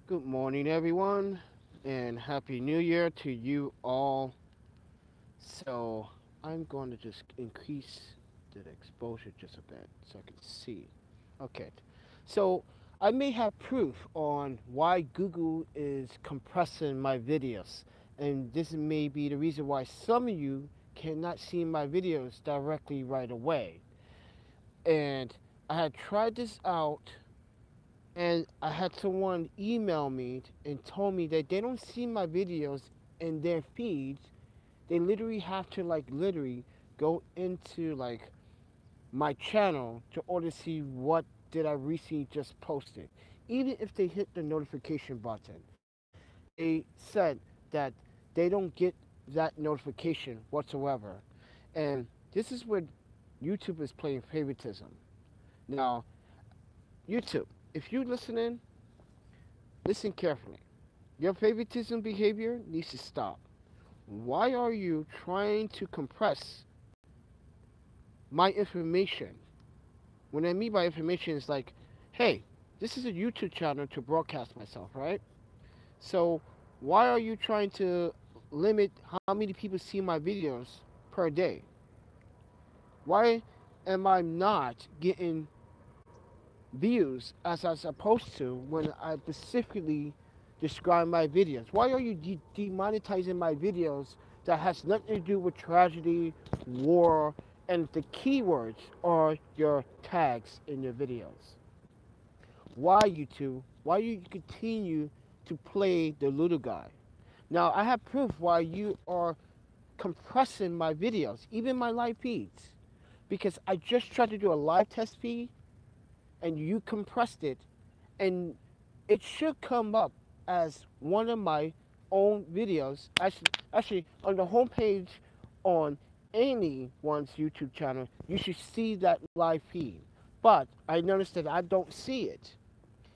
Good morning, everyone, and Happy New Year to you all. So, I'm going to just increase the exposure just a bit so I can see. Okay, so I may have proof on why Google is compressing my videos, and this may be the reason why some of you cannot see my videos directly right away. And I had tried this out and I had someone email me and told me that they don't see my videos in their feeds. They literally have to literally go into my channel to order to see what did I recently just posted. Even if they hit the notification button, they said that they don't get that notification whatsoever. And this is where YouTube is playing favoritism. Now, YouTube, if you're listening, listen carefully. Your favoritism behavior needs to stop. Why are you trying to compress my information? What I mean by information is like, hey, this is a YouTube channel to broadcast myself, right? So why are you trying to limit how many people see my videos per day? Why am I not getting views as I'm supposed to when I specifically describe my videos? Why are you demonetizing my videos that has nothing to do with tragedy, war, and the keywords are your tags in your videos? Why, YouTube? Why you continue to play the little guy? Now, I have proof why you are compressing my videos, even my live feeds, because I just tried to do a live test feed and you compressed it, and it should come up as one of my own videos. Actually, on the homepage on anyone's YouTube channel, you should see that live feed. But I noticed that I don't see it.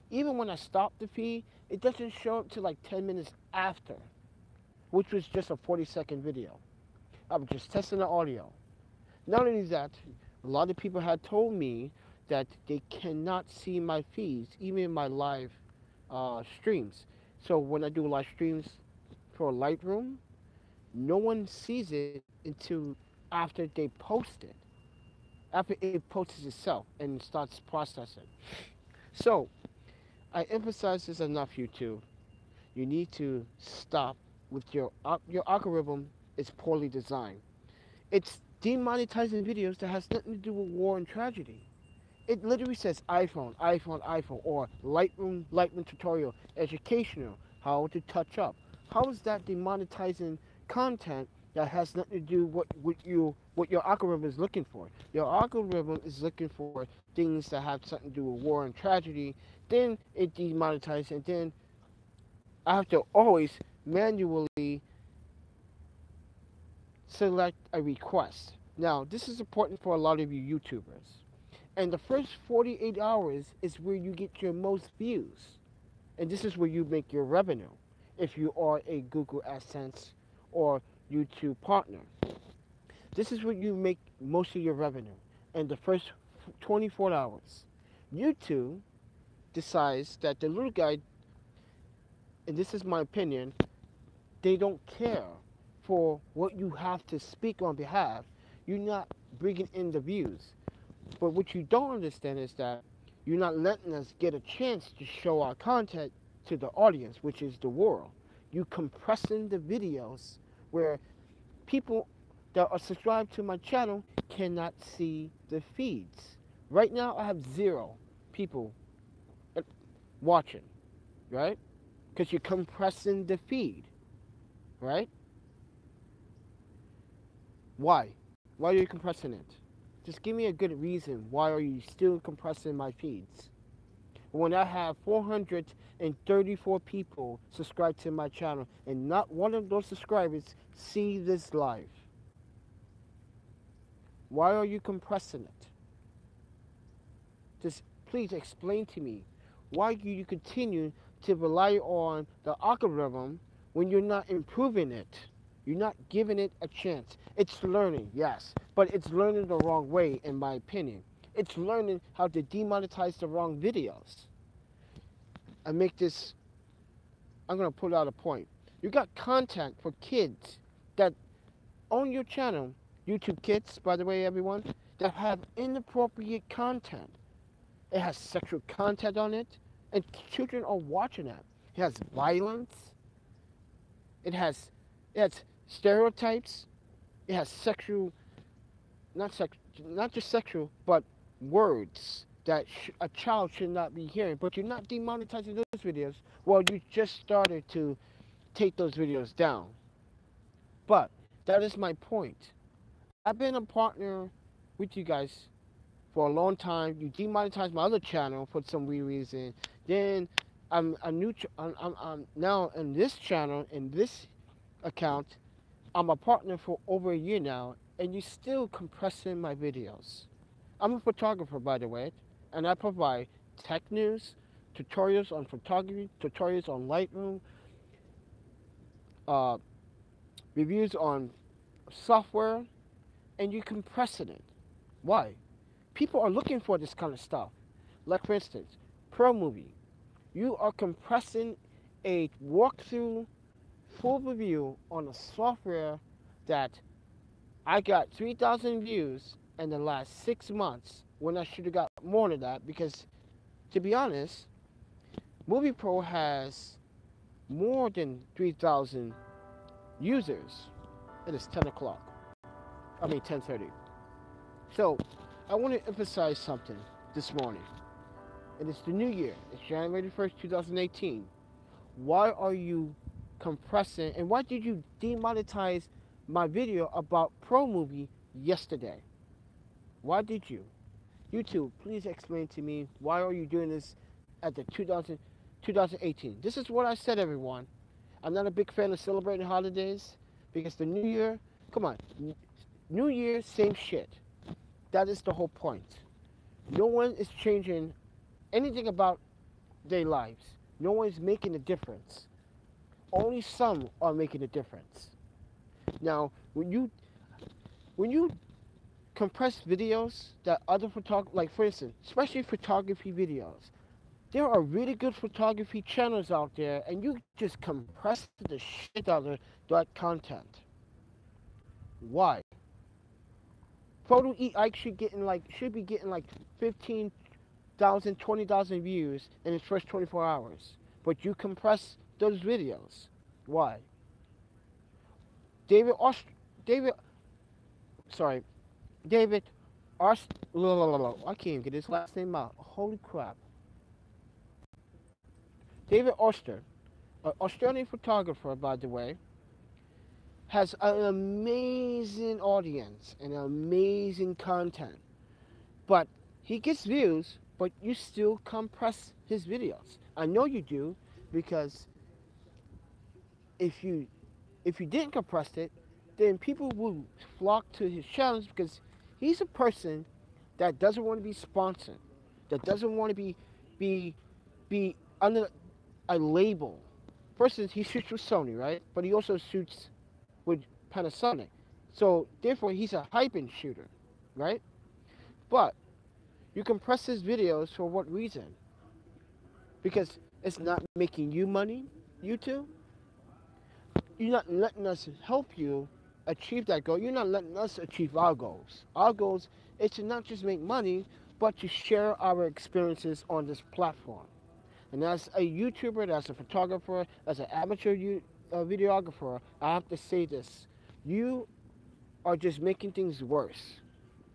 Even when I stop the feed, it doesn't show up till like 10 minutes after, which was just a 40-second video. I was just testing the audio. Not only that, a lot of people had told me that they cannot see my feeds, even in my live streams. So when I do live streams for Lightroom, no one sees it until after they post it, after it posts itself and starts processing. So I emphasize this enough, YouTube. You need to stop with your algorithm is poorly designed. It's demonetizing videos that has nothing to do with war and tragedy. It literally says iPhone, iPhone, iPhone, or Lightroom tutorial, educational, how to touch up. How is that demonetizing content that has nothing to do with what your algorithm is looking for? Your algorithm is looking for things that have something to do with war and tragedy. Then it demonetizes, and then I have to always manually select a request. Now, this is important for a lot of you YouTubers. And the first 48 hours is where you get your most views. And this is where you make your revenue if you are a Google AdSense or YouTube partner. This is where you make most of your revenue. And the first 24 hours. YouTube decides that the little guy, and this is my opinion, they don't care for what you have to speak on behalf. You're not bringing in the views. But what you don't understand is that you're not letting us get a chance to show our content to the audience, which is the world. You compressing the videos where people that are subscribed to my channel cannot see the feeds. Right now, I have 0 people watching, right? Because you're compressing the feed, right? Why? Why are you compressing it? Just give me a good reason. Why are you still compressing my feeds? When I have 434 people subscribed to my channel and not one of those subscribers see this live. Why are you compressing it? Just please explain to me why do you continue to rely on the algorithm when you're not improving it? You're not giving it a chance. It's learning, yes, but it's learning the wrong way, in my opinion. It's learning how to demonetize the wrong videos. I make this I'm going to put out a point. You got content for kids that on your channel, YouTube Kids, by the way, everyone, that have inappropriate content. It has sexual content on it, and children are watching that. It has violence. It has stereotypes. It has sexual, not just sexual, but words that a child should not be hearing. But you're not demonetizing those videos. Well, you just started to take those videos down. But that is my point. I've been a partner with you guys for a long time. You demonetized my other channel for some weird reason. Then I'm now in this channel, in this account, I'm a partner for over a year now, and you're still compressing my videos. I'm a photographer, by the way, and I provide tech news, tutorials on photography, tutorials on Lightroom, reviews on software, and you're compressing it. Why? People are looking for this kind of stuff. Like, for instance, Pro Movie. You are compressing a walkthrough full review on a software that I got 3,000 views in the last 6 months when I should have got more than that, because, to be honest, Movie Pro has more than 3,000 users. It is 10 o'clock. 10:30. So, I want to emphasize something this morning. And it's the new year. It's January 1st, 2018. Why are you compressing, and why did you demonetize my video about Pro Movie yesterday? Why did you? YouTube, please explain to me, why are you doing this at the 2018? This is what I said, everyone. I'm not a big fan of celebrating holidays, because the new year, come on, new year, same shit. That is the whole point. No one is changing anything about their lives. No one is making a difference. Only some are making a difference. Now, when you compress videos that other photographers, like, for instance, especially photography videos, there are really good photography channels out there, and you just compress the shit out of that content. Why? Photo Ike should be getting like 15,000, 20,000 views in its first 24 hours. But you compress those videos. Why? David I can't even get his last name out. Holy crap. David Oster, an Australian photographer, by the way, has an amazing audience and amazing content. But he gets views, but you still compress his videos. I know you do, because if you didn't compress it, then people will flock to his channels, because he's a person that doesn't want to be sponsored, that doesn't want to be under a label. For instance, he shoots with Sony, right? But he also shoots with Panasonic. So therefore, he's a hyping shooter, right? But you compress his videos for what reason? Because it's not making you money, YouTube. You're not letting us help you achieve that goal. You're not letting us achieve our goals. Our goals is to not just make money, but to share our experiences on this platform. And as a YouTuber, as a photographer, as an amateur videographer, I have to say this. You are just making things worse.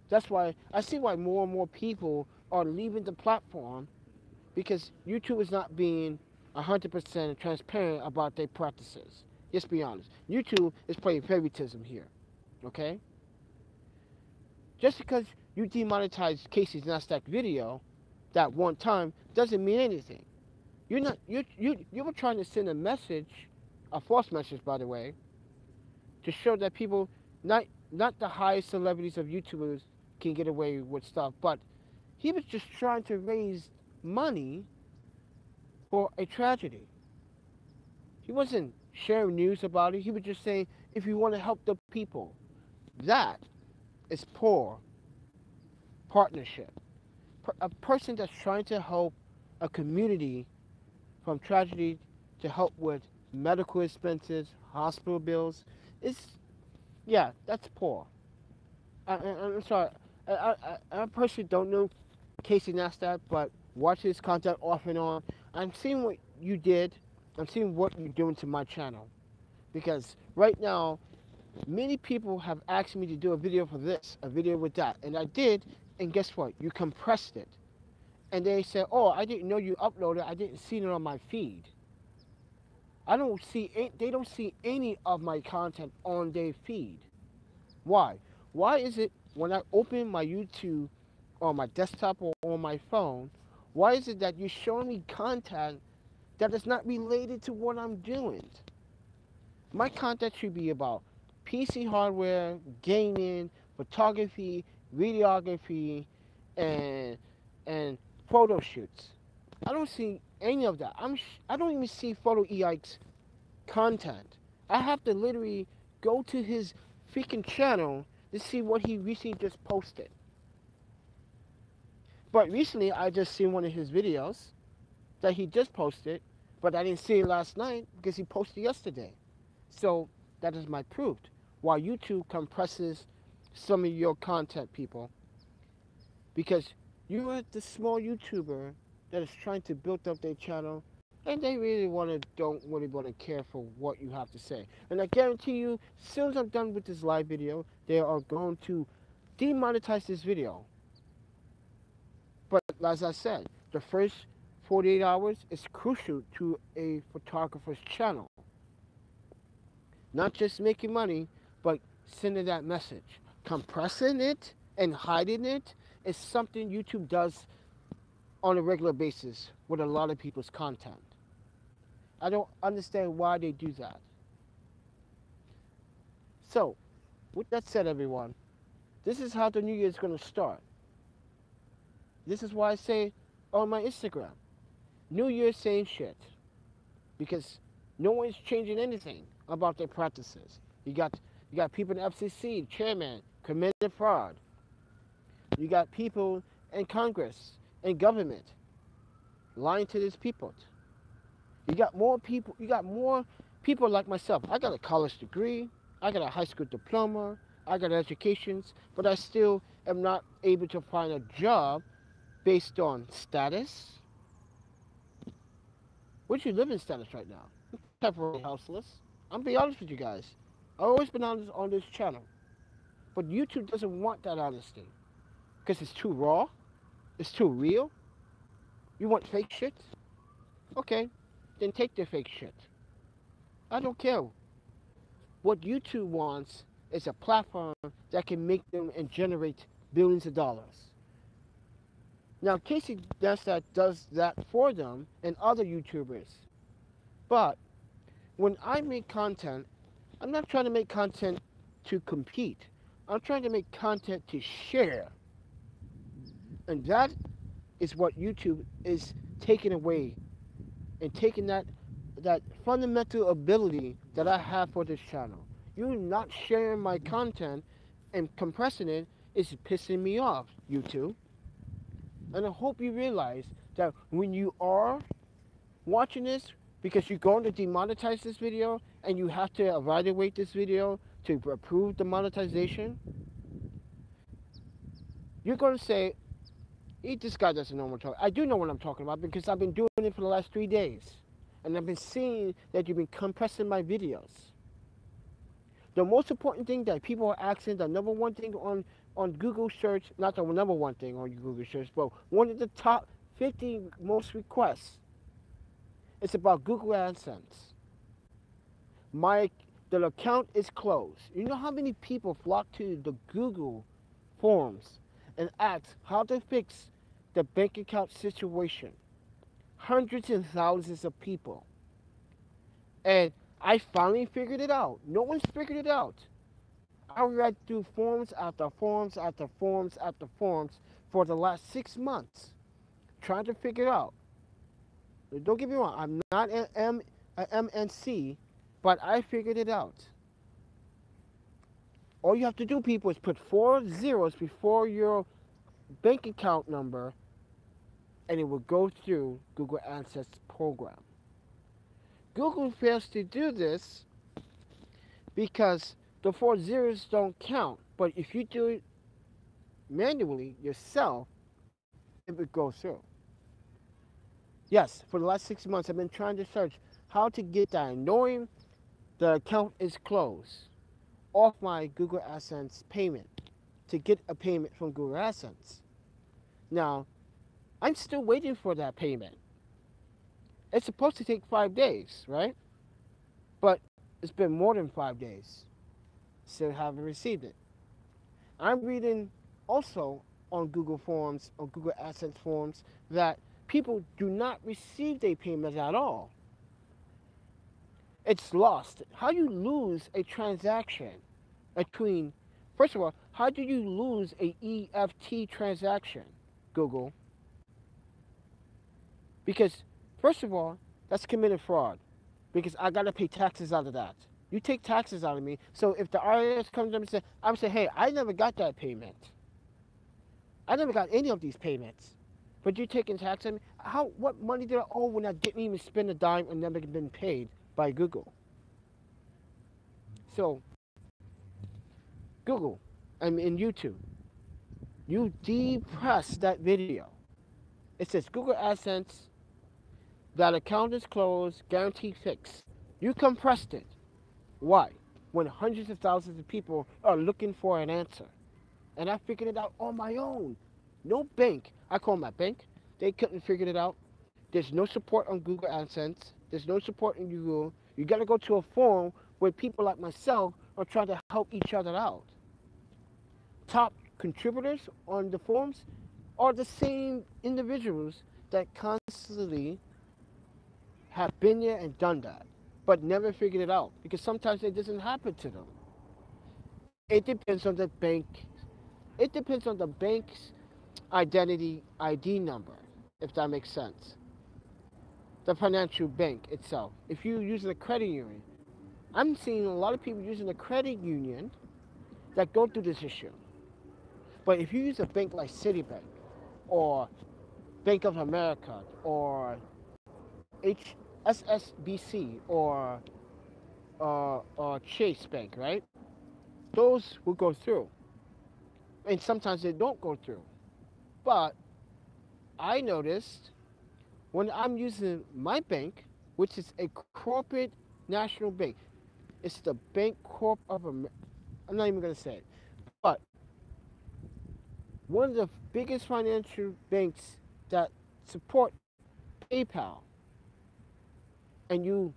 That's why I see why more and more people are leaving the platform, because YouTube is not being 100% transparent about their practices. Let's be honest. YouTube is playing favoritism here, okay? Just because you demonetized Casey's Nasdaq video that one time doesn't mean anything. You were trying to send a message, a false message, by the way, to show that people, not the highest celebrities of YouTubers can get away with stuff, but he was just trying to raise money for a tragedy. He wasn't sharing news about it. He was just saying, if you want to help the people, that is poor partnership. A person that's trying to help a community from tragedy to help with medical expenses, hospital bills. Yeah, that's poor. I'm sorry. I personally don't know Casey Neistat, but watch his content off and on. I'm seeing what you did. I'm seeing what you're doing to my channel. Because right now, many people have asked me to do a video for this, a video with that. And I did, and guess what? You compressed it. And they said, oh, I didn't know you uploaded. I didn't see it on my feed. They don't see any of my content on their feed. Why? Why is it when I open my YouTube on my desktop or on my phone, why is it that you're showing me content that is not related to what I'm doing? My content should be about PC hardware, gaming, photography, videography, and and photo shoots. I don't see any of that. I don't even see Photo EI's content. I have to literally go to his freaking channel to see what he recently just posted. But recently, I just seen one of his videos that he just posted, but I didn't see it last night because he posted yesterday. So that is my proof. Why YouTube compresses some of your content, people. Because you are the small YouTuber that is trying to build up their channel, and they really don't really want to care for what you have to say. And I guarantee you, as soon as I'm done with this live video, they are going to demonetize this video. But as I said, the first 48 hours is crucial to a photographer's channel. Not just making money, but sending that message. Compressing it and hiding it is something YouTube does on a regular basis with a lot of people's content. I don't understand why they do that. So, with that said, everyone, this is how the new year is going to start. This is why I say on my Instagram, New Year, same shit. Because no one's changing anything about their practices. You got people in the FCC, chairman, committed fraud. You got people in Congress and government lying to these people. You got more people like myself. I got a college degree, I got a high school diploma, I got educations, but I still am not able to find a job based on status. Where'd you live in status right now? I'm temporarily houseless. I'm gonna be honest with you guys. I've always been honest on this channel. But YouTube doesn't want that honesty. Because it's too raw. It's too real. You want fake shit? Okay, then take the fake shit. I don't care. What YouTube wants is a platform that can make them and generate billions of dollars. Now, Casey Neistat does that for them and other YouTubers. But when I make content, I'm not trying to make content to compete. I'm trying to make content to share. And that is what YouTube is taking away and taking that fundamental ability that I have for this channel. You not sharing my content and compressing it is pissing me off, YouTube. And I hope you realize that when you are watching this, because you're going to demonetize this video and you have to evaluate this video to approve the monetization, you're going to say, this guy doesn't know what I'm talking about. I do know what I'm talking about because I've been doing it for the last 3 days. And I've been seeing that you've been compressing my videos. The most important thing that people are asking, the number one thing on Google search, not the number one thing on Google search, but one of the top 50 most requests, it's about Google AdSense. The account is closed. You know how many people flock to the Google forums and ask how to fix the bank account situation? Hundreds and thousands of people. And I finally figured it out. No one's figured it out. I read through forums after forums after forums after forums for the last 6 months, trying to figure it out. Don't get me wrong, I'm not an MNC, but I figured it out. All you have to do, people, is put 4 zeros before your bank account number, and it will go through Google AdSense program. Google fails to do this because the 4 zeros don't count. But if you do it manually yourself, it would go through. Yes, for the last 6 months, I've been trying to search how to get that, knowing the account is closed, off my Google AdSense payment, to get a payment from Google AdSense. Now, I'm still waiting for that payment. It's supposed to take 5 days, right? But it's been more than 5 days. Still haven't received it. I'm reading also on Google forums, on Google AdSense forums, that people do not receive their payments at all. It's lost. How do you lose a transaction between, first of all, how do you lose a EFT transaction, Google? Because, first of all, that's committed fraud. Because I got to pay taxes out of that. You take taxes out of me. So if the IRS comes to me and says, I'm saying, hey, I never got that payment. I never got any of these payments. But you're taking tax on me? What money did I owe when I didn't even spend a dime and never been paid by Google? So, Google, I'm in YouTube. You depress that video. It says Google AdSense, that account is closed, guarantee fix. You compressed it. Why? When hundreds of thousands of people are looking for an answer. And I figured it out on my own. No bank. I called my bank. They couldn't figure it out. There's no support on Google AdSense. There's no support in Google. You got to go to a forum where people like myself are trying to help each other out. Top contributors on the forums are the same individuals that constantly have been there and done that, but never figured it out, because sometimes it doesn't happen to them. It depends on the bank. It depends on the bank's identity ID number, if that makes sense. The financial bank itself. If you're using a credit union, I'm seeing a lot of people using a credit union that go through this issue. But if you use a bank like Citibank or Bank of America or SSBC or Chase Bank, right? Those will go through. And sometimes they don't go through. But I noticed when I'm using my bank, which is a corporate national bank, it's the Bank Corp of America. I'm not even going to say it. But one of the biggest financial banks that support PayPal, and you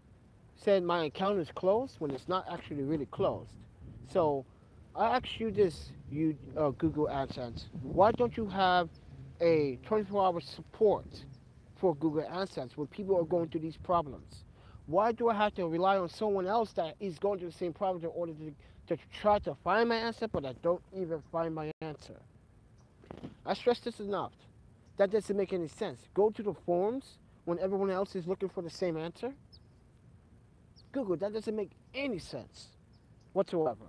said my account is closed when it's not actually really closed. So I ask you this, you Google AdSense, why don't you have a 24-hour support for Google AdSense when people are going through these problems? Why do I have to rely on someone else that is going through the same problem in order to try to find my answer, but I don't even find my answer? I stress this enough. That doesn't make any sense. Go to the forums when everyone else is looking for the same answer. Google, that doesn't make any sense whatsoever.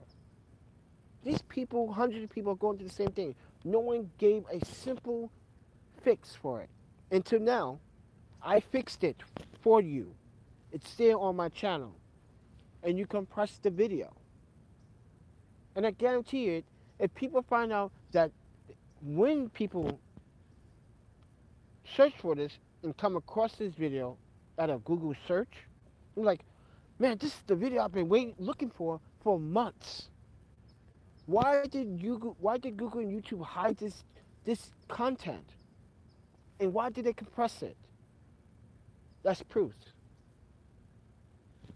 These people, hundreds of people are going through the same thing. No one gave a simple fix for it. Until now, I fixed it for you. It's there on my channel. And you compress the video. And I guarantee it, if people find out that when people search for this and come across this video at a Google search, I'm like, man, this is the video I've been looking for months. Why did Google and YouTube hide this content? And why did they compress it? That's proof.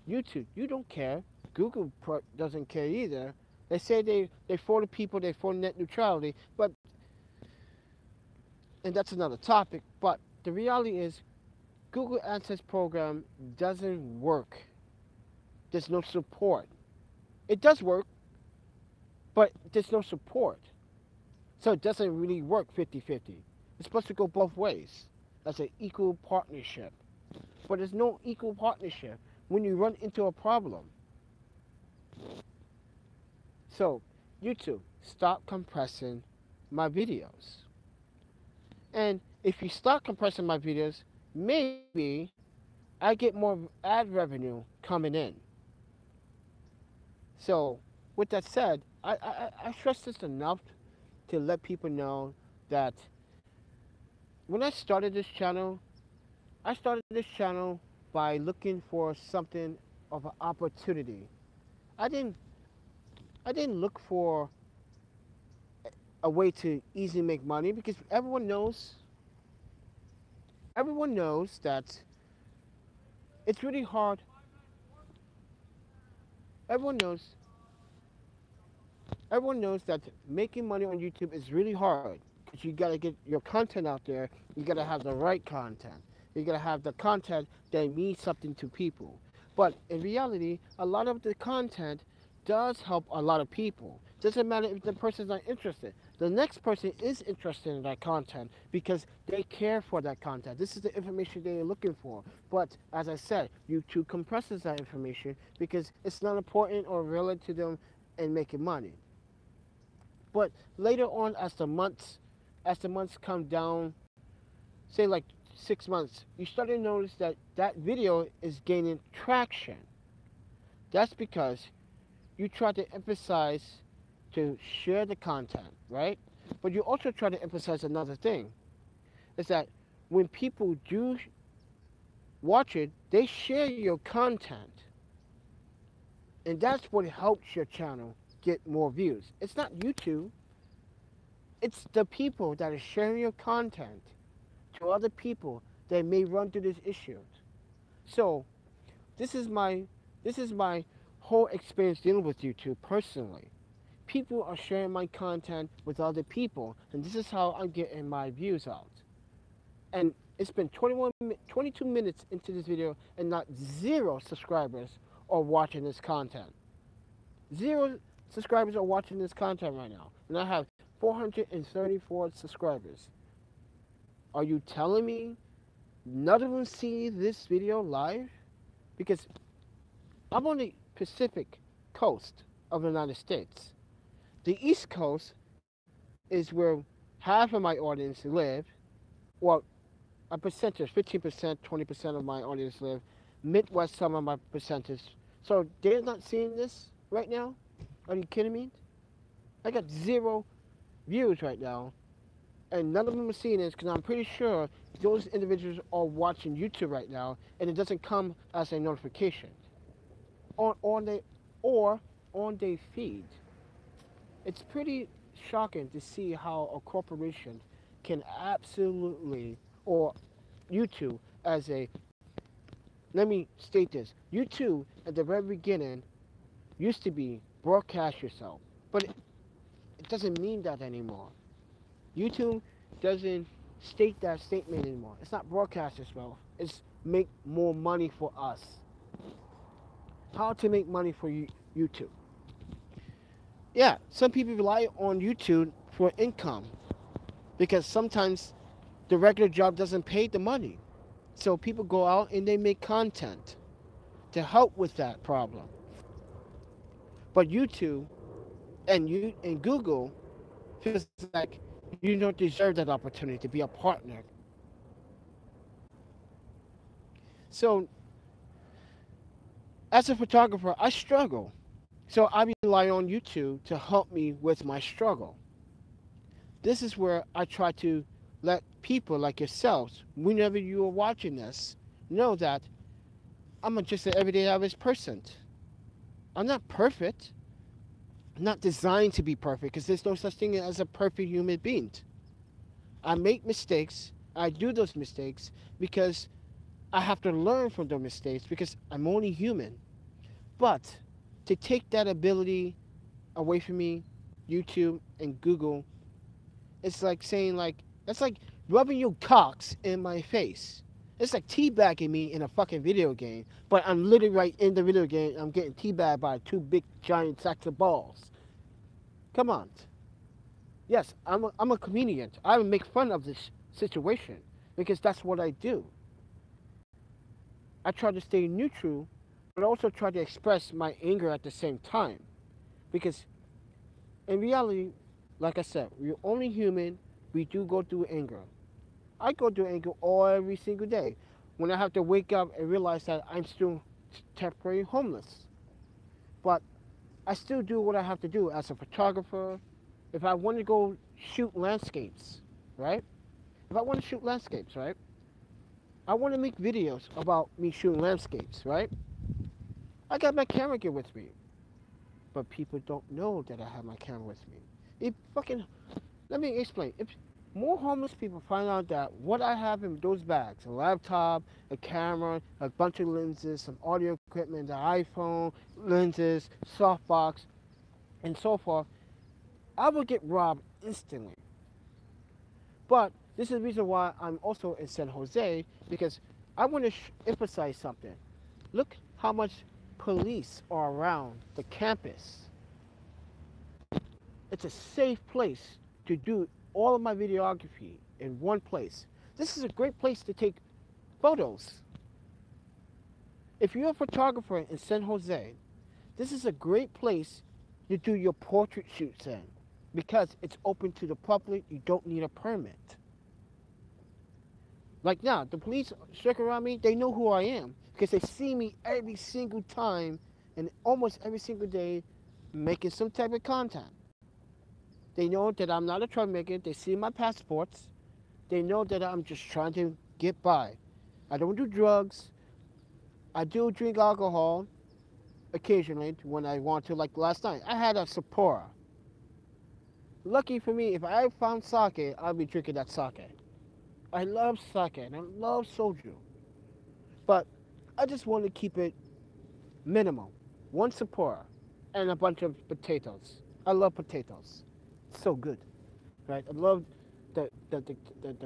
YouTube, you don't care. Google doesn't care either. They say they for the people, they for net neutrality, but, and that's another topic, but the reality is Google AdSense program doesn't work. There's no support. It does work, but there's no support. So it doesn't really work 50-50. It's supposed to go both ways. That's an equal partnership. But there's no equal partnership when you run into a problem. So, YouTube, stop compressing my videos. And if you stop compressing my videos, maybe I get more ad revenue coming in. So, with that said, I stress this enough to let people know that when I started this channel by looking for something of an opportunity. I didn't look for a way to easily make money because everyone knows that it's really hard. Everyone knows that making money on YouTube is really hard because you got to get your content out there. You got to have the right content. You got to have the content that means something to people. But in reality, a lot of the content does help a lot of people. Doesn't matter if the person's not interested. The next person is interested in that content because they care for that content. This is the information they're looking for. But as I said, YouTube compresses that information because it's not important or relevant to them in making money. But later on, as the months come down, say like 6 months, you start to notice that that video is gaining traction. That's because you try to emphasize to share the content, right? But you also try to emphasize another thing, is that when people do watch it, they share your content. And that's what helps your channel get more views. It's not YouTube. It's the people that are sharing your content to other people that may run through these issues. So this is my whole experience dealing with YouTube personally. People are sharing my content with other people, and this is how I'm getting my views out. And it's been 22 minutes into this video, and not 0 subscribers are watching this content. 0 subscribers are watching this content right now, and I have 434 subscribers. Are you telling me none of them see this video live? Because I'm on the Pacific coast of the United States. The East Coast is where half of my audience live. Well, a percentage, 15%, 20% of my audience live. Midwest, some of my percentage. So they're not seeing this right now? Are you kidding me? I got 0 views right now, and none of them are seeing this because I'm pretty sure those individuals are watching YouTube right now, and it doesn't come as a notification on their feed. It's pretty shocking to see how a corporation can absolutely, or YouTube as a, let me state this, YouTube at the very beginning used to be broadcast yourself, but it doesn't mean that anymore. YouTube doesn't state that statement anymore. It's not broadcast yourself, it's make more money for us. How to make money for YouTube. Yeah, some people rely on YouTube for income because sometimes the regular job doesn't pay the money. So people go out and they make content to help with that problem. But YouTube and Google feels like you don't deserve that opportunity to be a partner. So as a photographer, I struggle. So I rely on YouTube to help me with my struggle. This is where I try to let people like yourselves, whenever you are watching this, know that I'm just an everyday average person. I'm not perfect. I'm not designed to be perfect because there's no such thing as a perfect human being. I make mistakes. I do those mistakes because I have to learn from those mistakes because I'm only human. But to take that ability away from me, YouTube and Google, it's like saying that's like rubbing your cocks in my face. It's like teabagging me in a fucking video game, but I'm literally right in the video game. I'm getting teabagged by 2 big giant sacks of balls. Come on. Yes, I'm a comedian. I would make fun of this situation because that's what I do. I try to stay neutral, but also try to express my anger at the same time. Because in reality, like I said, we're only human. We do go through anger. I go through anger every single day. when I have to wake up and realize that I'm still temporarily homeless. But I still do what I have to do as a photographer. If I want to go shoot landscapes, right? If I want to shoot landscapes, right? I want to make videos about me shooting landscapes, right? I got my camera gear with me. But people don't know that I have my camera with me. Let me explain. If more homeless people find out that what I have in those bags, a laptop, a camera, a bunch of lenses, some audio equipment, an iPhone, lenses, softbox, and so forth, I will get robbed instantly. But this is the reason why I'm also in San Jose, because I want to emphasize something. Look how much police are around the campus. It's a safe place to do all of my videography in one place. This is a great place to take photos. If you're a photographer in San Jose, this is a great place to do your portrait shoots in, because it's open to the public. You don't need a permit. Like now, the police circle around me, they know who I am because they see me every single time and almost every single day making some type of content. They know that I'm not a troublemaker. They see my passports. They know that I'm just trying to get by. I don't do drugs. I do drink alcohol occasionally when I want to. Like last night, I had a Sapporo. Lucky for me, if I found sake, I'd be drinking that sake. I love sake and I love soju. But I just want to keep it minimal. One Sapporo and a bunch of potatoes. I love potatoes. It's so good, right? I love the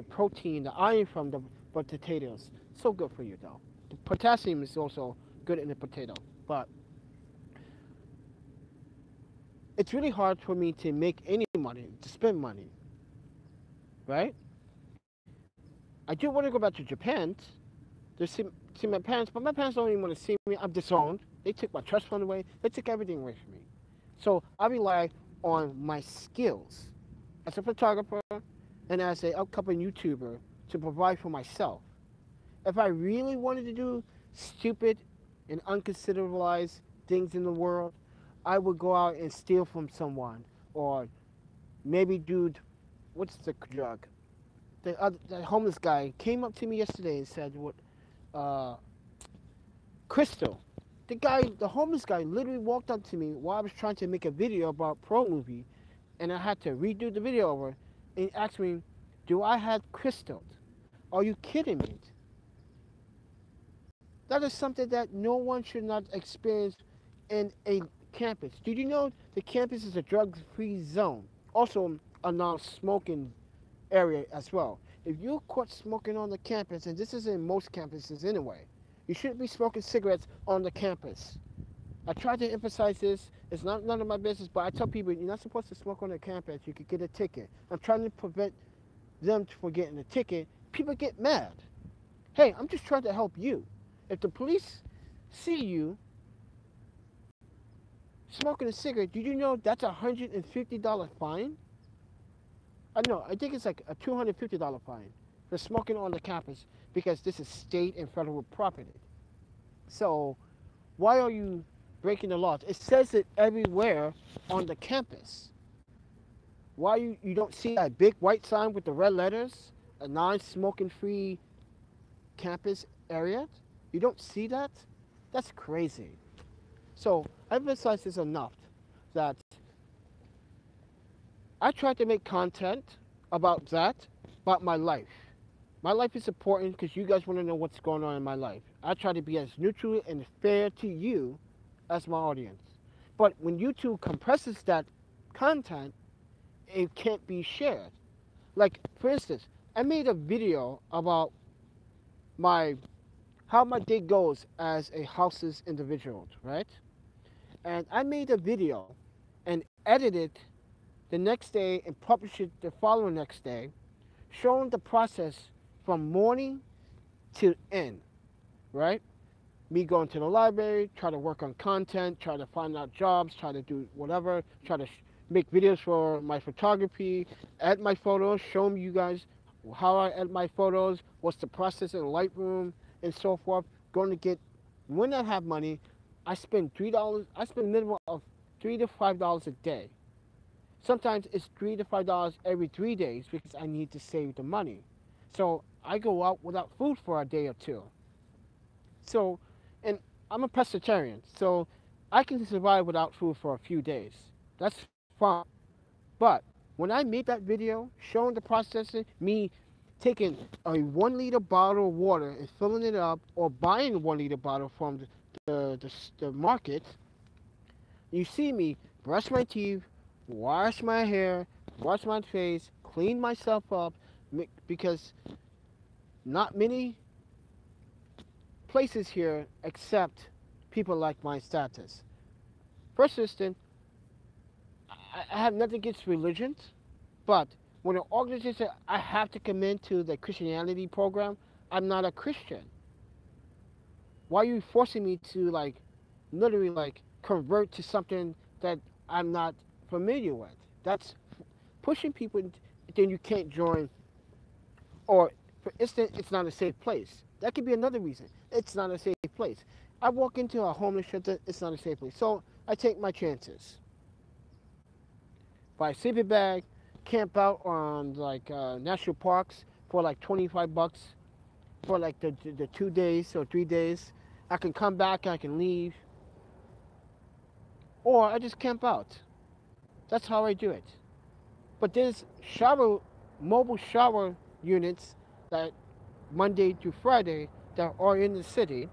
protein, the iron from the potatoes. So good for you, though. The potassium is also good in the potato. But it's really hard for me to make any money, to spend money, right? I do want to go back to Japan to see my parents, but my parents don't even want to see me. I'm disowned. They took my trust fund away. They took everything away from me. So I rely on my skills as a photographer and as an upcoming YouTuber to provide for myself. If I really wanted to do stupid and unconsidered things in the world, I would go out and steal from someone, or maybe do, what's the drug? The homeless guy came up to me yesterday and said, crystal. The homeless guy literally walked up to me while I was trying to make a video about Pro Movie, and I had to redo the video over, and he asked me, do I have crystal? Are you kidding me? That is something that no one should not experience in a campus. Did you know the campus is a drug-free zone? Also a non-smoking area as well. If you're caught smoking on the campus, and this is in most campuses anyway, you shouldn't be smoking cigarettes on the campus. I try to emphasize this. It's not none of my business, but I tell people you're not supposed to smoke on the campus. You could get a ticket. I'm trying to prevent them from getting a ticket. People get mad. Hey, I'm just trying to help you. If the police see you smoking a cigarette, did you know that's a $150 fine? I know, I think it's like a $250 fine for smoking on the campus, because this is state and federal property. So why are you breaking the laws? It says it everywhere on the campus. Why you don't see that big white sign with the red letters, a non-smoking free campus area? You don't see that? That's crazy. So I emphasize this enough that I try to make content about my life. My life is important because you guys want to know what's going on in my life. I try to be as neutral and fair to you as my audience. But when YouTube compresses that content, it can't be shared. Like, for instance, I made a video about how my day goes as a houseless individual, right? And I made a video and edited the next day and published it the following next day, showing the process from morning to end, right? Me going to the library, try to work on content, try to find out jobs, try to do whatever, try to make videos for my photography, edit my photos, show you guys how I edit my photos, what's the process in Lightroom, and so forth, going to get, when I have money, I spend $3, I spend a minimum of $3 to $5 a day. Sometimes it's $3 to $5 every 3 days because I need to save the money. So I go out without food for a day or two. So, and I'm a pescatarian, so I can survive without food for a few days. That's fine. But when I made that video showing the processing, me taking a 1 liter bottle of water and filling it up, or buying a 1 liter bottle from the market, you see me brush my teeth, wash my hair, wash my face, clean myself up, because not many places here accept people like my status. First instance, I have nothing against religions, but when an organization says I have to commit to the Christianity program, I'm not a Christian. Why are you forcing me to literally convert to something that I'm not familiar with? That's pushing people, then you can't join. Or, for instance, it's not a safe place. That could be another reason. It's not a safe place. I walk into a homeless shelter, it's not a safe place. So I take my chances. Buy a sleeping bag, camp out on national parks for $25 for the 2 days or 3 days. I can come back, I can leave. Or I just camp out. That's how I do it. But there's mobile shower units that Monday through Friday that are in the city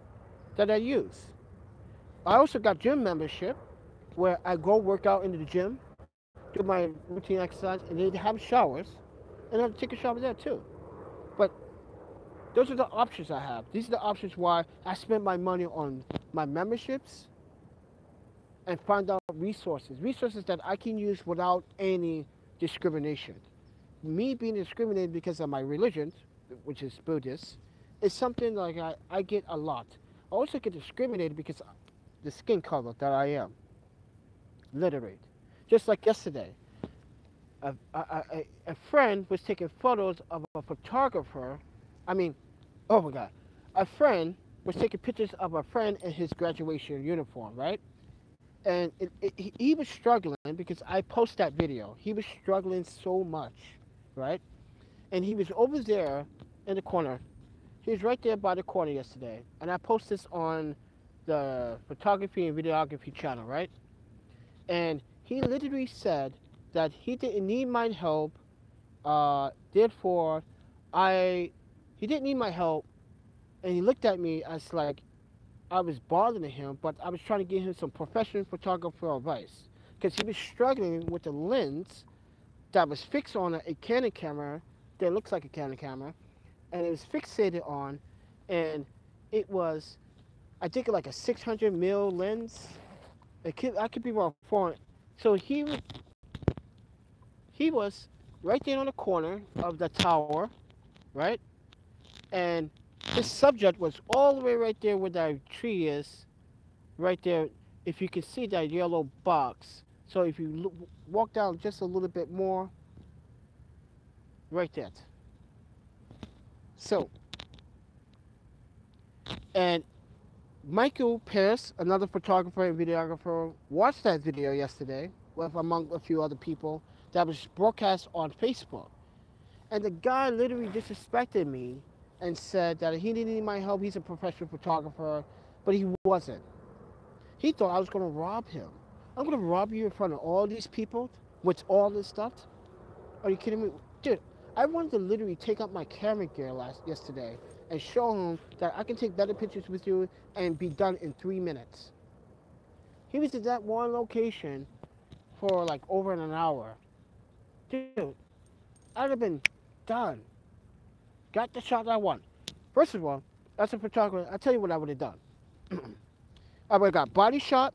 that I use. I also got gym membership where I go work out into the gym, do my routine exercise, and they have showers, and I take a shower there too. But those are the options I have. These are the options why I spend my money on my memberships and find out resources that I can use without any discrimination. Me being discriminated because of my religion, which is Buddhist, is something I get a lot. I also get discriminated because of the skin color that I am. Literally. Just like yesterday, a friend was taking photos of a photographer. Oh my God. A friend was taking pictures of a friend in his graduation uniform, right? And he was struggling because I posted that video. He was struggling so much, right? And he was over there in the corner. He was right there by the corner yesterday. And I posted this on the photography and videography channel, right? And he literally said that he didn't need my help. Therefore, he didn't need my help. And he looked at me as like I was bothering him, but I was trying to give him some professional photographer advice. Because he was struggling with the lens that was fixed on a Canon camera that looks like a Canon camera. And it was fixated on, and it was, I think, like a 600 mil lens. I could be wrong for it. So he was right there on the corner of the tower, right? And his subject was all the way right there where that tree is, right there. If you can see that yellow box. So if you walk down just a little bit more, right there. So, and Michael Pierce, another photographer and videographer, watched that video yesterday with among a few other people that was broadcast on Facebook. And the guy literally disrespected me and said that he didn't need my help. He's a professional photographer, but he wasn't. He thought I was going to rob him. I'm going to rob you in front of all these people with all this stuff? Are you kidding me? Dude, I wanted to literally take up my camera gear yesterday and show him that I can take better pictures with you and be done in 3 minutes. He was at that one location for like over an hour. Dude, I'd have been done. Got the shot I want. First of all, as a photographer, I'll tell you what I would have done. I would have got body shot,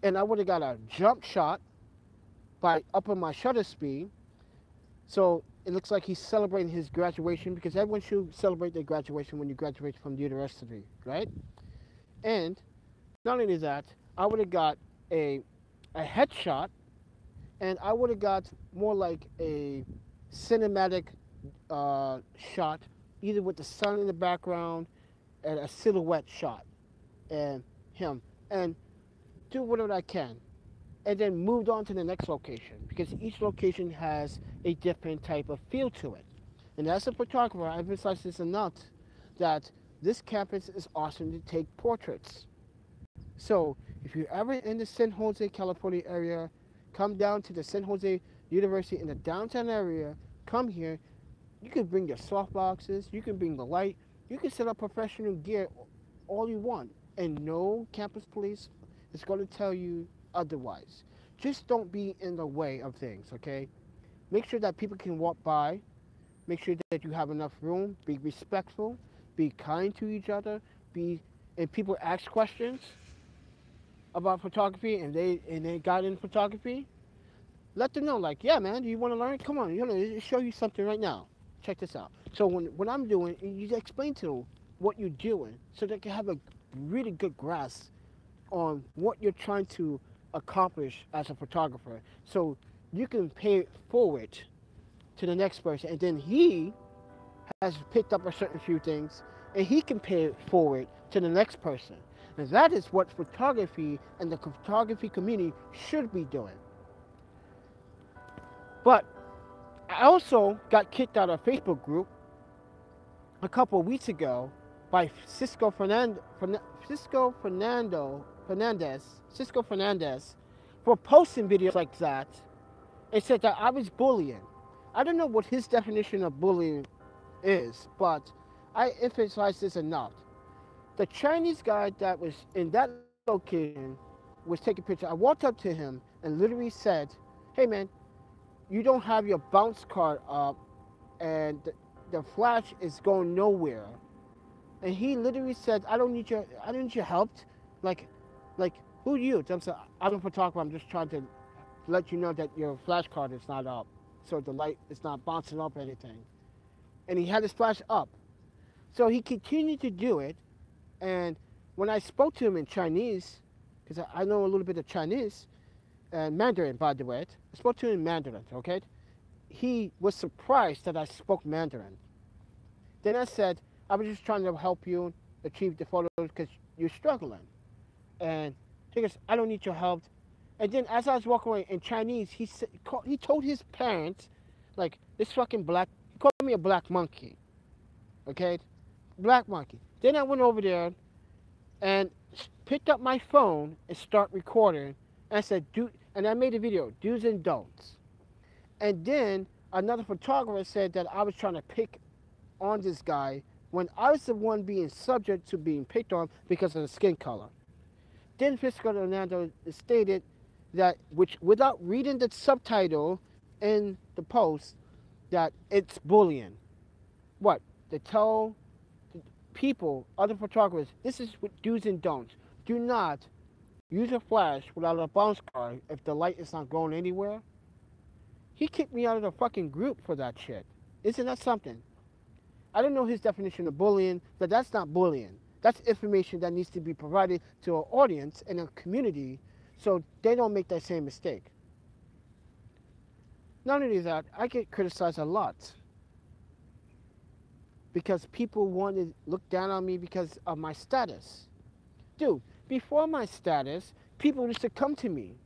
and I would have got a jump shot by upping my shutter speed. So it looks like he's celebrating his graduation, because everyone should celebrate their graduation when you graduate from the university, right? And not only that, I would have got a headshot, and I would have got more like a cinematic shot, either with the sun in the background a silhouette shot and him and do whatever I can, and then moved on to the next location because each location has a different type of feel to it. And as a photographer, I emphasize this enough that this campus is awesome to take portraits. So if you're ever in the San Jose, California area, come down to the San Jose University in the downtown area, come here. You can bring your soft boxes, you can bring the light, you can set up professional gear all you want, and no campus police is going to tell you otherwise. Just don't be in the way of things, okay? Make sure that people can walk by, make sure that you have enough room, be respectful, be kind to each other, and people ask questions about photography and they got in photography, let them know, like, yeah, man, do you want to learn? Come on, I'll show you something right now. Check this out. So what I'm doing, you explain to them what you're doing so they can have a really good grasp on what you're trying to accomplish as a photographer. So you can pay it forward to the next person, and then he has picked up a certain few things, and he can pay it forward to the next person. And that is what photography and the photography community should be doing. But I also got kicked out of a Facebook group a couple of weeks ago by Cisco Fernandez for posting videos like that and said that I was bullying. I don't know what his definition of bullying is, but I emphasize this enough. The Chinese guy that was in that location was taking pictures. I walked up to him and literally said, hey man, you don't have your bounce card up and the flash is going nowhere. And he literally said, I don't need your help. Like, who are you? I'm a photographer. I'm just trying to let you know that your flash card is not up, so the light is not bouncing up or anything. And he had his flash up. So he continued to do it. And when I spoke to him in Chinese, because I know a little bit of Chinese, and Mandarin, by the way, I spoke to him in Mandarin, okay? He was surprised that I spoke Mandarin. Then I said, I was just trying to help you achieve the photos because you're struggling. And he goes, I don't need your help. And then as I was walking away in Chinese, he told his parents, like, this fucking black, he called me a black monkey, okay? Black monkey. Then I went over there and picked up my phone and start recording. And I said, and I made a video, do's and don'ts. And then another photographer said that I was trying to pick on this guy when I was the one being subject to being picked on because of the skin color. Then Fiscal Hernando stated that, without reading the subtitle in the post, that it's bullying. What? To tell people, other photographers, this is what do's and don'ts. Do not use a flash without a bounce card if the light is not going anywhere. He kicked me out of the fucking group for that shit. Isn't that something? I don't know his definition of bullying, but that's not bullying. That's information that needs to be provided to our audience and our community so they don't make that same mistake. Not only that, I get criticized a lot because people want to look down on me because of my status. Dude, before my status, people used to come to me.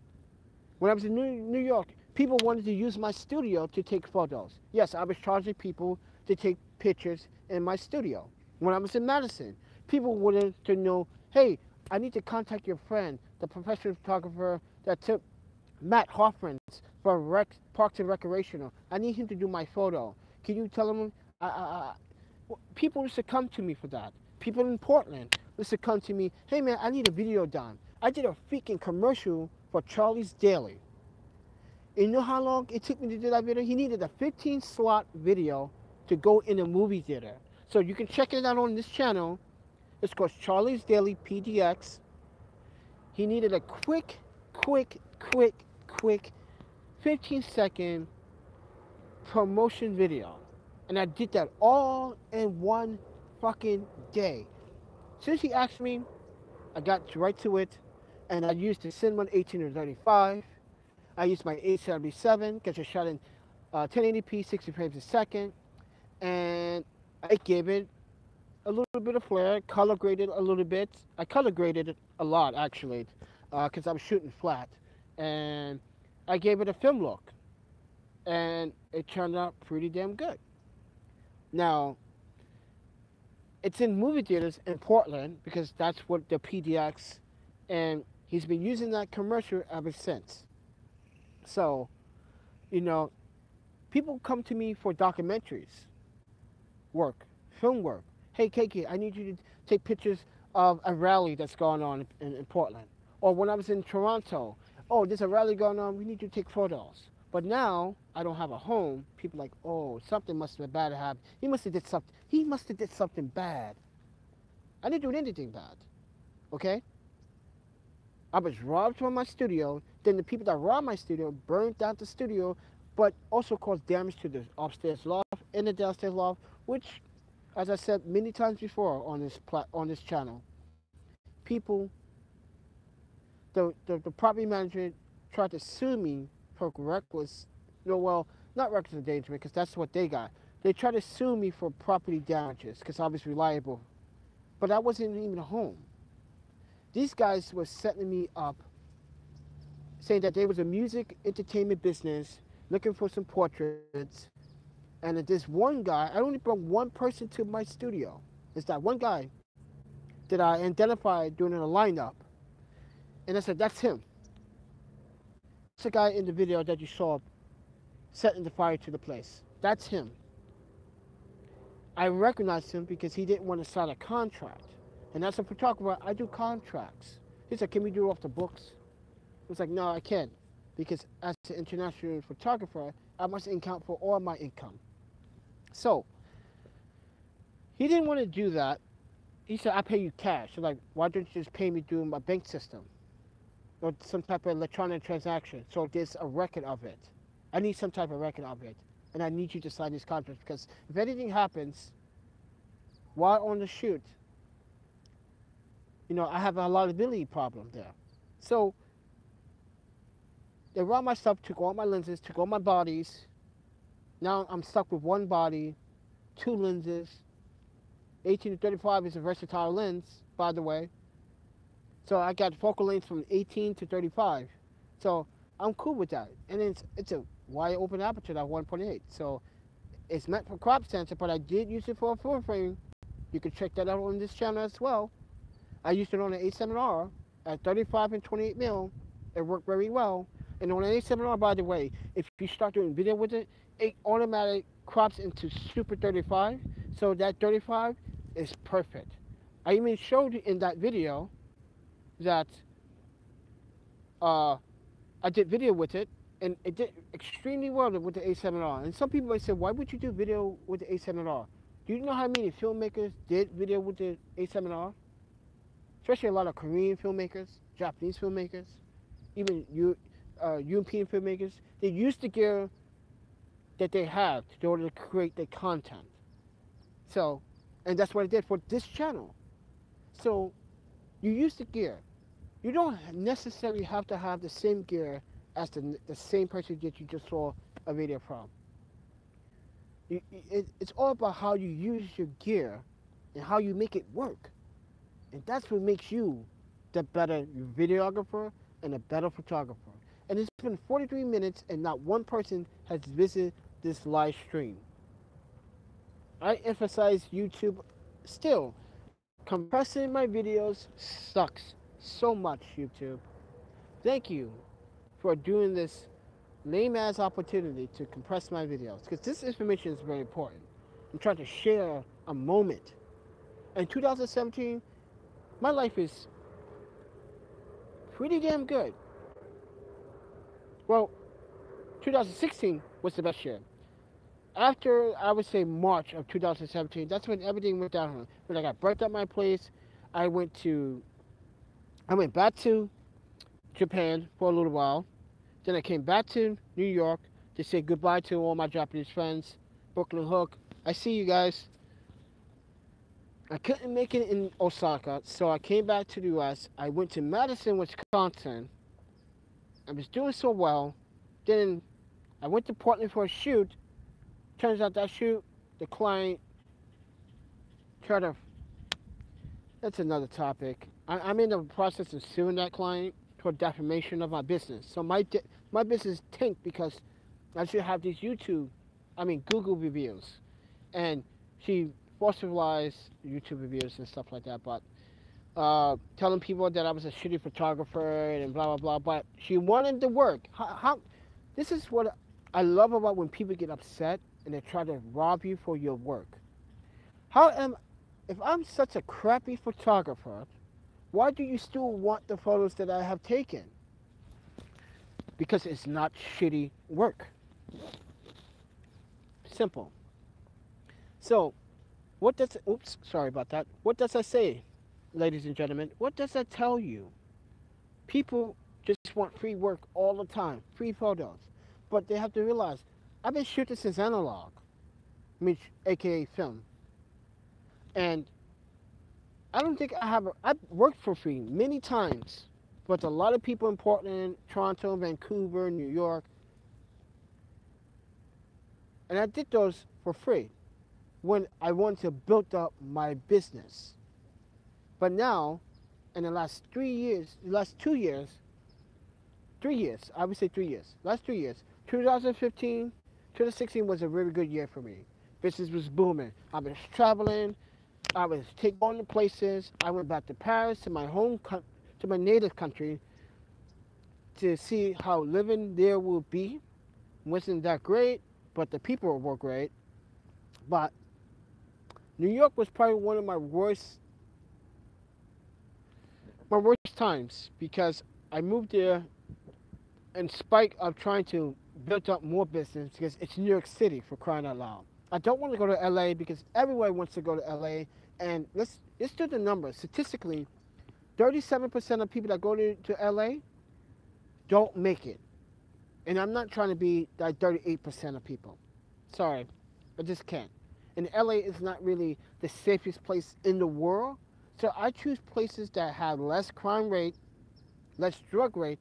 When I was in New York, people wanted to use my studio to take photos. Yes, I was charging people to take pictures in my studio. When I was in Madison, people wanted to know, hey, I need to contact your friend, the professional photographer that took Matt Hoffman for Parks and Recreational. I need him to do my photo. Can you tell him? People used to come to me for that. People in Portland used to come to me, hey man, I need a video done. I did a freaking commercial for Charlie's Daily. And you know how long it took me to do that video? He needed a 15-slot video to go in a movie theater. So you can check it out on this channel. It's called Charlie's Daily PDX. He needed a quick 15-second promotion video. And I did that all in one fucking day. Since he asked me, I got right to it. And I used the Cinema 18-35. I used my 877 because I shot in 1080p, 60 frames a second. And I gave it a little bit of flair, color graded a little bit. I color graded it a lot actually, because I was shooting flat, and I gave it a film look, and it turned out pretty damn good. Now, it's in movie theaters in Portland because that's what the PDX, and he's been using that commercial ever since. So, you know, people come to me for documentaries, work, film work. Hey, Kiki, I need you to take pictures of a rally that's going on in Portland. Or when I was in Toronto, oh, there's a rally going on, we need you to take photos. But now I don't have a home. People are like, oh, something must have been bad happened. He must have did something. He must have did something bad. I didn't do anything bad. Okay? I was robbed from my studio. Then the people that robbed my studio burned down the studio, but also caused damage to the upstairs loft and the downstairs loft, which, as I said many times before on this channel, people, the property manager tried to sue me for reckless, not reckless endangerment, because that's what they got. They tried to sue me for property damages because I was reliable, but I wasn't even home. These guys were setting me up, saying that there was a music entertainment business looking for some portraits, and that this one guy, I only brought one person to my studio. It's that one guy that I identified during a lineup, and I said, that's him. That's the guy in the video that you saw setting the fire to the place. That's him. I recognized him because he didn't want to sign a contract. And as a photographer, I do contracts. He said, can we do it off the books? I was like, no, I can't. Because as an international photographer, I must account for all my income. So, he didn't want to do that. He said, I pay you cash. So like, why don't you just pay me through my bank system? Or some type of electronic transaction. So there's a record of it. I need some type of record of it. And I need you to sign this contract because if anything happens while on the shoot, I have a liability problem there. So they robbed my stuff, took all my lenses, took all my bodies. Now I'm stuck with one body, two lenses. 18 to 35 is a versatile lens, by the way. So I got focal length from 18 to 35. So I'm cool with that. And it's a wide open aperture at 1.8. So it's meant for crop sensor, but I did use it for a full frame. You can check that out on this channel as well. I used it on an A7R at 35 and 28 mil. It worked very well. And on an A7R, by the way, if you start doing video with it, it automatically crops into super 35. So that 35 is perfect. I even showed you in that video that I did video with it, and it did extremely well with the A7R. And some people might say, why would you do video with the A7R? Do you know how many filmmakers did video with the A7R? Especially a lot of Korean filmmakers, Japanese filmmakers, even European filmmakers. They use the gear that they have in order to create their content. So, and that's what I did for this channel. So, you use the gear. You don't necessarily have to have the same gear as the same person that you just saw a video from. It's all about how you use your gear and how you make it work. And that's what makes you the better videographer and a better photographer. And it's been 43 minutes and not one person has visited this live stream. I emphasize YouTube still. Compressing my videos sucks so much, YouTube. Thank you for doing this lame-ass opportunity to compress my videos, because this information is very important. I'm trying to share a moment. In 2017, my life is pretty damn good. Well, 2016 was the best year. After, I would say, March of 2017, that's when everything went downhill. When I got burnt at my place, I went back to Japan for a little while. Then I came back to New York to say goodbye to all my Japanese friends. Brooklyn Hook, I see you guys. I couldn't make it in Osaka, so I came back to the U.S. I went to Madison, Wisconsin. I was doing so well. Then I went to Portland for a shoot. Turns out that shoot, the client tried to That's another topic. I'm in the process of suing that client for defamation of my business. So my business tanked because I should have these Google reviews, and she falsifies YouTube reviews and stuff like that. But telling people that I was a shitty photographer and blah blah blah. But she wanted the work. How this is what I love about when people get upset and they try to rob you for your work. If I'm such a crappy photographer, why do you still want the photos that I have taken? Because it's not shitty work. Simple. So, sorry about that. What does that say, ladies and gentlemen? What does that tell you? People just want free work all the time, free photos. But they have to realize, I've been shooting since analog, aka film. And I don't think I've worked for free many times, but a lot of people in Portland, Toronto, Vancouver, New York, and I did those for free when I wanted to build up my business. But now, in the last 3 years, last 2 years, 3 years, I would say 3 years, last 3 years, 2015, 2016 was a really good year for me. Business was booming. I was traveling. I was going to places. I went back to Paris, to my native country, to see how living there will be. Wasn't that great, but the people were great. But New York was probably one of my worst times, because I moved there in spite of trying to build up more business, because it's New York City, for crying out loud. I don't want to go to LA because everyone wants to go to LA. And let's do the numbers. Statistically, 37% of people that go to LA don't make it. And I'm not trying to be like 38% of people. Sorry, I just can't. And LA is not really the safest place in the world. So I choose places that have less crime rate, less drug rate.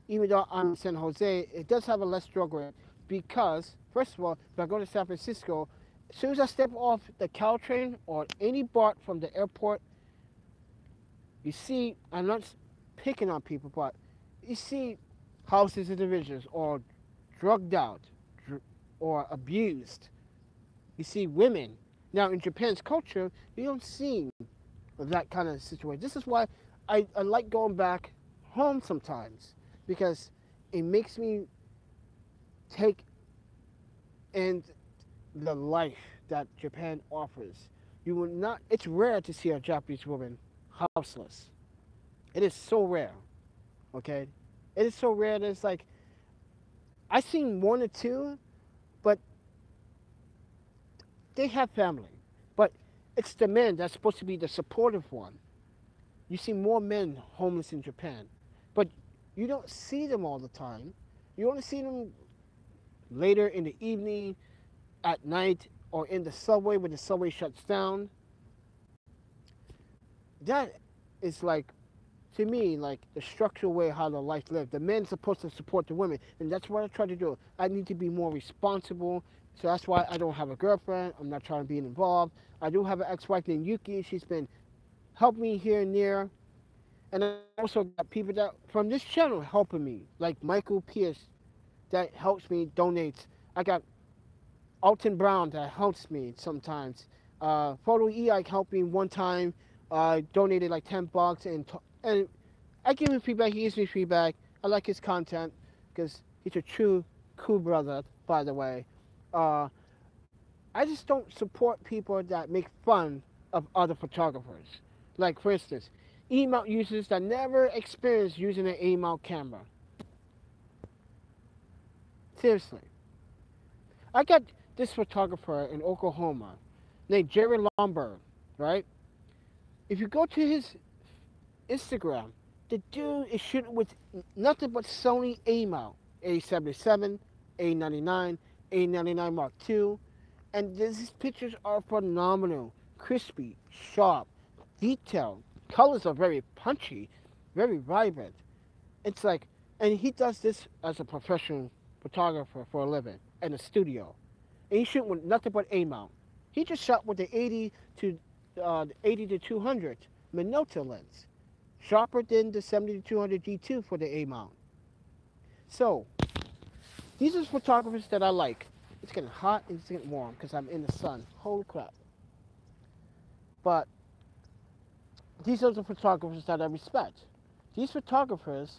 Even though I'm in San Jose, it does have a less drug rate because, first of all, if I go to San Francisco, as soon as I step off the Caltrain or any BART from the airport, you see, I'm not picking on people, but you see houses of individuals or drugged out or abused. You see women. Now, in Japan's culture, you don't see that kind of situation. This is why I like going back home sometimes, because it makes me take in the life that Japan offers. You will not, it's rare to see a Japanese woman houseless. It is so rare, okay? It is so rare that it's like, I've seen one or two, but they have family. But it's the men that's supposed to be the supportive one. You see more men homeless in Japan, but you don't see them all the time. You only see them later in the evening, at night, or in the subway when the subway shuts down. That is like, to me, like the structural way how the life lived. The men's supposed to support the women, and that's what I try to do. I need to be more responsible, so that's why I don't have a girlfriend. I'm not trying to be involved. I do have an ex-wife named Yuki. She's been helping me here and there. And I also got people that from this channel helping me, like Michael Pierce, that helps me, donates. I got Alton Brown that helps me sometimes. Photo E-Ike helped me one time, donated like $10, and I give him feedback. He gives me feedback. I like his content because he's a true cool brother, by the way. I just don't support people that make fun of other photographers. Like, for instance, E-mount users that never experienced using an A-mount camera. Seriously. I got this photographer in Oklahoma named Jerry Lombard, right? If you go to his Instagram, the dude is shooting with nothing but Sony A-mount, A77, A99, A99 Mark II, and these pictures are phenomenal, crispy, sharp, detailed. Colors are very punchy, very vibrant. It's like, and he does this as a professional photographer for a living in a studio. And he shooting with nothing but A-mount. He just shot with the 80 to the 80 to 200 Minolta lens, sharper than the 70 to 200 G2 for the A mount. So these are photographers that I like. It's getting hot and it's getting warm because I'm in the sun. Holy crap! But these are the photographers that I respect. These photographers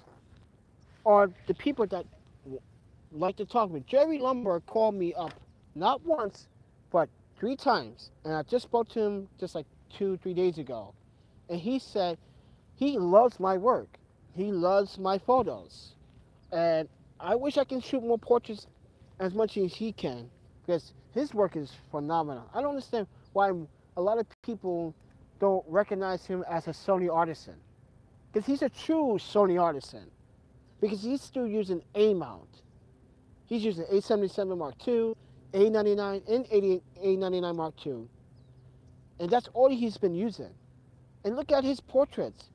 are the people that like to talk with. Jerry Lumberg called me up not once, but 3 times, and I just spoke to him just like 2-3 days ago, and he said he loves my work. He loves my photos, and I wish I can shoot more portraits as much as he can, because his work is phenomenal. I don't understand why a lot of people don't recognize him as a Sony artisan, because he's a true Sony artisan, because he's still using A mount. He's using A77 Mark II, A99, and A99 Mark II. And that's all he's been using. And look at his portraits.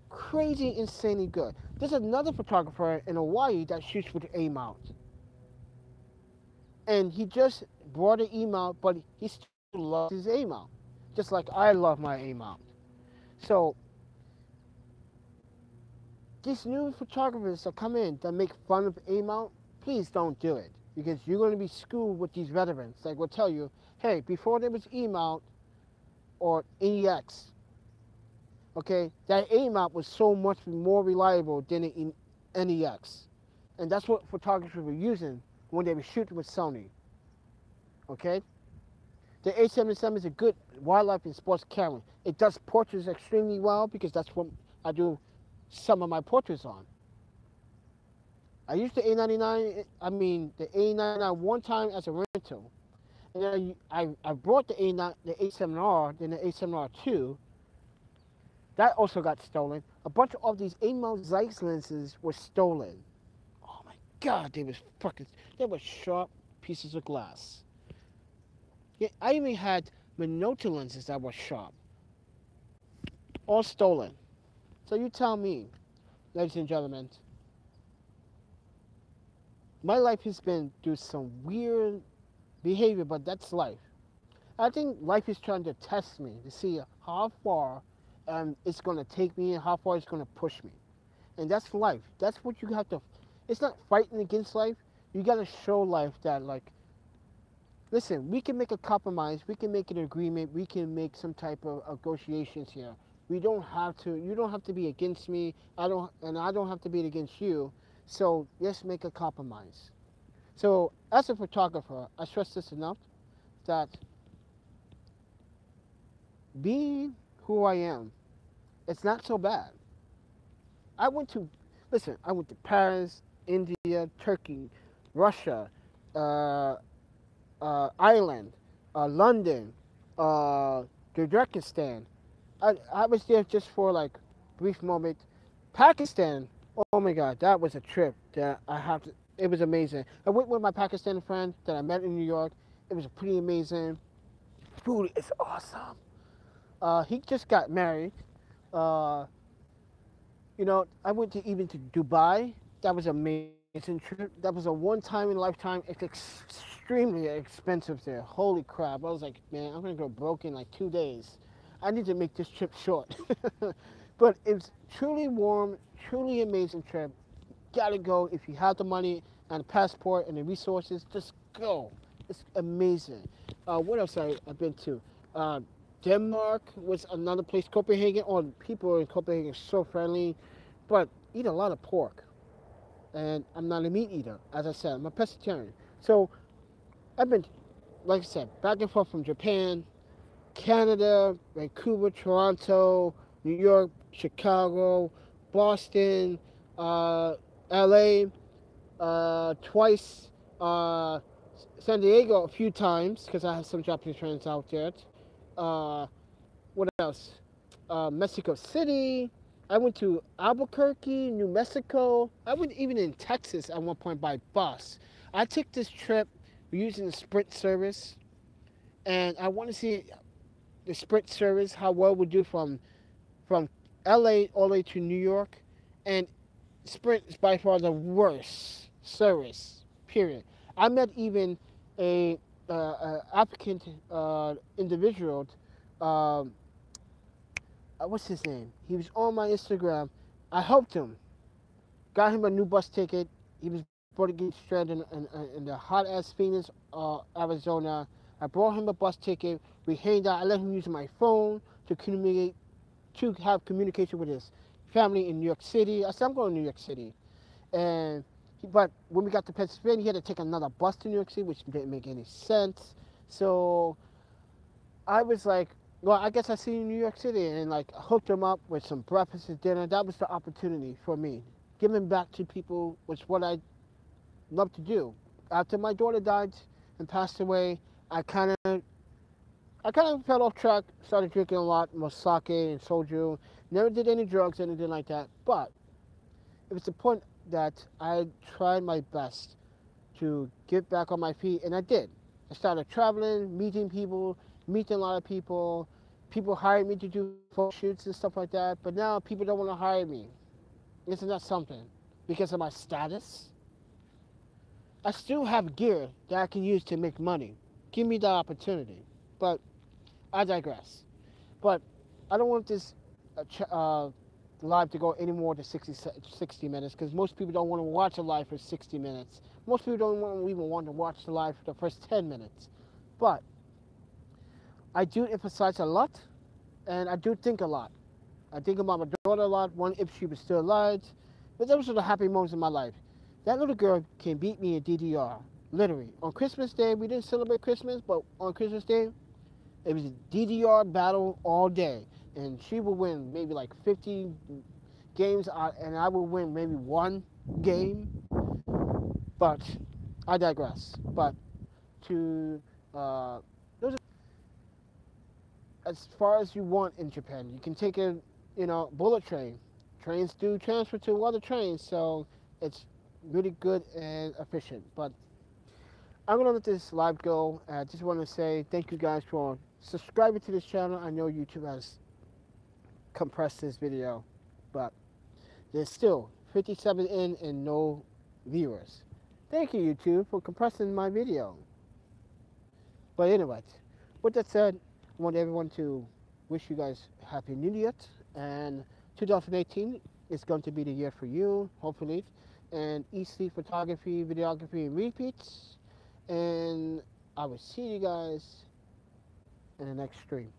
Crazy, insanely good. There's another photographer in Hawaii that shoots with A mount. And he just brought an E mount, but he still loves his A mount. Just like I love my A mount. So these new photographers that come in that make fun of A mount, please don't do it, because you're going to be schooled with these veterans that will tell you, hey, before there was E mount or NEX, okay, that A mount was so much more reliable than the NEX, and that's what photographers were using when they were shooting with Sony. Okay, the A77 is a good wildlife and sports camera. It does portraits extremely well because that's what I do some of my portraits on. I used the the A99 one time as a rental. And then I brought the A7R, then the A7R2. That also got stolen. A bunch of these A-mount Zeiss lenses were stolen. Oh my God, they were sharp pieces of glass. Yeah, I even had Minolta lenses that were sharp. All stolen. So you tell me, ladies and gentlemen, my life has been through some weird behavior, but that's life. I think life is trying to test me to see how far it's going to take me and how far it's going to push me. And that's life. That's what you have to, it's not fighting against life. You got to show life that, like, listen, we can make a compromise. We can make an agreement. We can make some type of negotiations here. We don't have to, you don't have to be against me. I don't have to be against you. So let's make a compromise. So as a photographer, I stress this enough that being who I am, it's not so bad. I went to Paris, India, Turkey, Russia, Ireland, London, Kyrgyzstan. I was there just for like a brief moment. Pakistan. Oh my God, that was a trip that it was amazing. I went with my Pakistani friend that I met in New York. It was pretty amazing. Food is awesome. He just got married. I went to Dubai. That was an amazing trip. That was a one-time in a lifetime. It's extremely expensive there. Holy crap. I was like, man, I'm going to go broke in like 2 days. I need to make this trip short. But it was truly warm, truly amazing trip. Gotta go. If you have the money and the passport and the resources, just go. It's amazing. What else I've been to? Denmark was another place. Copenhagen. Oh, people in Copenhagen are so friendly, but eat a lot of pork. And I'm not a meat eater. As I said, I'm a pescatarian. So I've been, like I said, back and forth from Japan, Canada, Vancouver, Toronto, New York, Chicago, Boston, LA, twice, San Diego a few times because I have some Japanese friends out there. What else? Mexico City. I went to Albuquerque, New Mexico. I went even in Texas at one point by bus. I took this trip using the Sprint service, and I want to see the Sprint service, how well we do from LA all the way to New York, and Sprint is by far the worst service, period. I met even a applicant individual what's his name? He was on my Instagram. I helped him, got him a new bus ticket. He was about to get stranded in the hot ass Phoenix, Arizona. I brought him a bus ticket. We hanged out. I let him use my phone to communicate, to have communication with his family in New York City. I said, I'm going to New York City. But when we got to Pennsylvania, he had to take another bus to New York City, which didn't make any sense. So I was like, well, I guess I see you in New York City, and like hooked him up with some breakfast and dinner. That was the opportunity for me. Giving back to people was what I love to do. After my daughter died and passed away, I kind of fell off track. Started drinking a lot more sake and soju. Never did any drugs, anything like that. But it was the point that I tried my best to get back on my feet, and I did. I started traveling, meeting people, meeting a lot of people. People hired me to do photo shoots and stuff like that, but now people don't want to hire me. Isn't that something? Because of my status? I still have gear that I can use to make money. Give me the opportunity. But I digress. But I don't want this live to go any more than 60 minutes, because most people don't want to watch a live for 60 minutes. Most people don't even want to watch the live for the first 10 minutes. But I do emphasize a lot, and I do think a lot. I think about my daughter a lot, one if she was still alive. But those are the happy moments in my life. That little girl can beat me in DDR, literally. On Christmas Day, we didn't celebrate Christmas, but on Christmas Day, it was a DDR battle all day. And she would win maybe like 50 games, and I would win maybe one game. But I digress. But to those are, as far as you want in Japan, you can take a bullet train. Trains do transfer to other trains, so it's really good and efficient. But I'm gonna let this live go. I just want to say thank you guys for subscribing to this channel. I know YouTube has compressed this video, but there's still 57 in and no viewers. Thank you, YouTube, for compressing my video. But anyway, with that said, I want everyone to wish you guys Happy New Year, and 2018 is going to be the year for you, hopefully, and easily photography, videography, and repeats. And I will see you guys in the next stream.